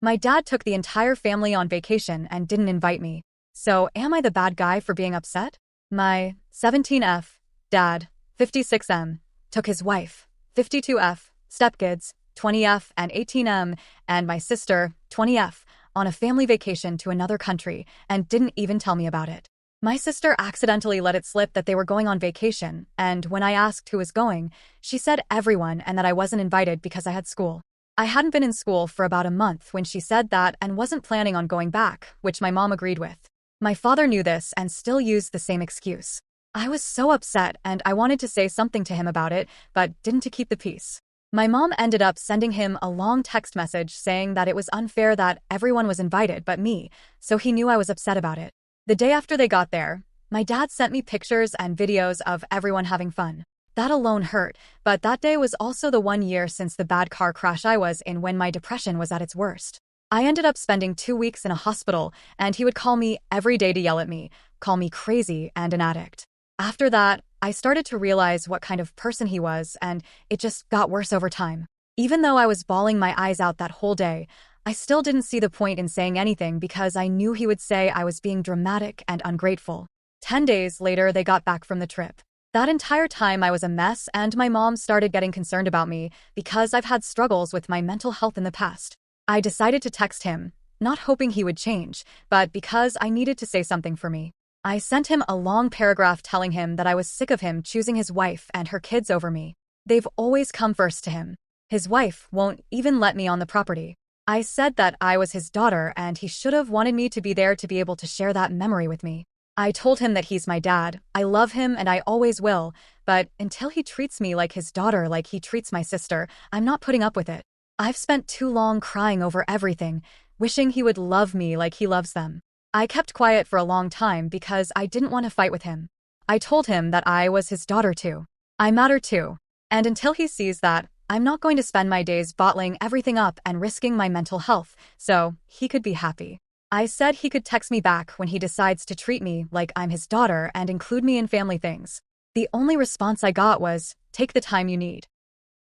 My dad took the entire family on vacation and didn't invite me. So, am I the bad guy for being upset? My 17F dad, 56M, took his wife, 52F, stepkids, 20F and 18M, and my sister, 20F, on a family vacation to another country and didn't even tell me about it. My sister accidentally let it slip that they were going on vacation, and when I asked who was going, she said everyone and that I wasn't invited because I had school. I hadn't been in school for about a month when she said that and wasn't planning on going back, which my mom agreed with. My father knew this and still used the same excuse. I was so upset and I wanted to say something to him about it, but didn't to keep the peace. My mom ended up sending him a long text message saying that it was unfair that everyone was invited but me, so he knew I was upset about it. The day after they got there, my dad sent me pictures and videos of everyone having fun. That alone hurt, but that day was also the 1 year since the bad car crash I was in when my depression was at its worst. I ended up spending 2 weeks in a hospital, and he would call me every day to yell at me, call me crazy and an addict. After that, I started to realize what kind of person he was, and it just got worse over time. Even though I was bawling my eyes out that whole day, I still didn't see the point in saying anything because I knew he would say I was being dramatic and ungrateful. 10 days later, they got back from the trip. That entire time I was a mess, and my mom started getting concerned about me because I've had struggles with my mental health in the past. I decided to text him, not hoping he would change, but because I needed to say something for me. I sent him a long paragraph telling him that I was sick of him choosing his wife and her kids over me. They've always come first to him. His wife won't even let me on the property. I said that I was his daughter and he should have wanted me to be there to be able to share that memory with me. I told him that he's my dad, I love him and I always will, but until he treats me like his daughter like he treats my sister, I'm not putting up with it. I've spent too long crying over everything, wishing he would love me like he loves them. I kept quiet for a long time because I didn't want to fight with him. I told him that I was his daughter too. I matter too. And until he sees that, I'm not going to spend my days bottling everything up and risking my mental health, so he could be happy. I said he could text me back when he decides to treat me like I'm his daughter and include me in family things. The only response I got was, "Take the time you need."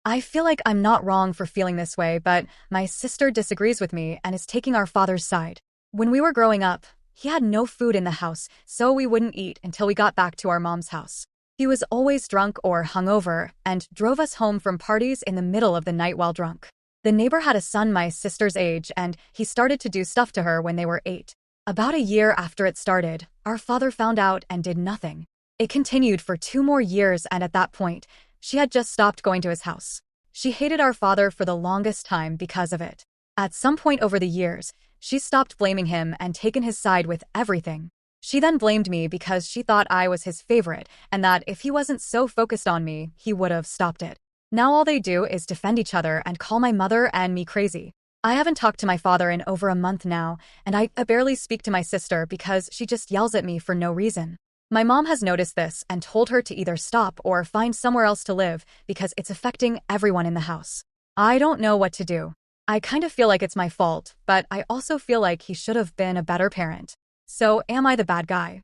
I feel like I'm not wrong for feeling this way, but my sister disagrees with me and is taking our father's side. When we were growing up, he had no food in the house, so we wouldn't eat until we got back to our mom's house. He was always drunk or hungover and drove us home from parties in the middle of the night while drunk. The neighbor had a son my sister's age, and he started to do stuff to her when they were 8. About a year after it started, our father found out and did nothing. It continued for 2 more years, and at that point, she had just stopped going to his house. She hated our father for the longest time because of it. At some point over the years, she stopped blaming him and taken his side with everything. She then blamed me because she thought I was his favorite and that if he wasn't so focused on me, he would have stopped it. Now all they do is defend each other and call my mother and me crazy. I haven't talked to my father in over a month now, and I barely speak to my sister because she just yells at me for no reason. My mom has noticed this and told her to either stop or find somewhere else to live because it's affecting everyone in the house. I don't know what to do. I kind of feel like it's my fault, but I also feel like he should have been a better parent. So, am I the bad guy?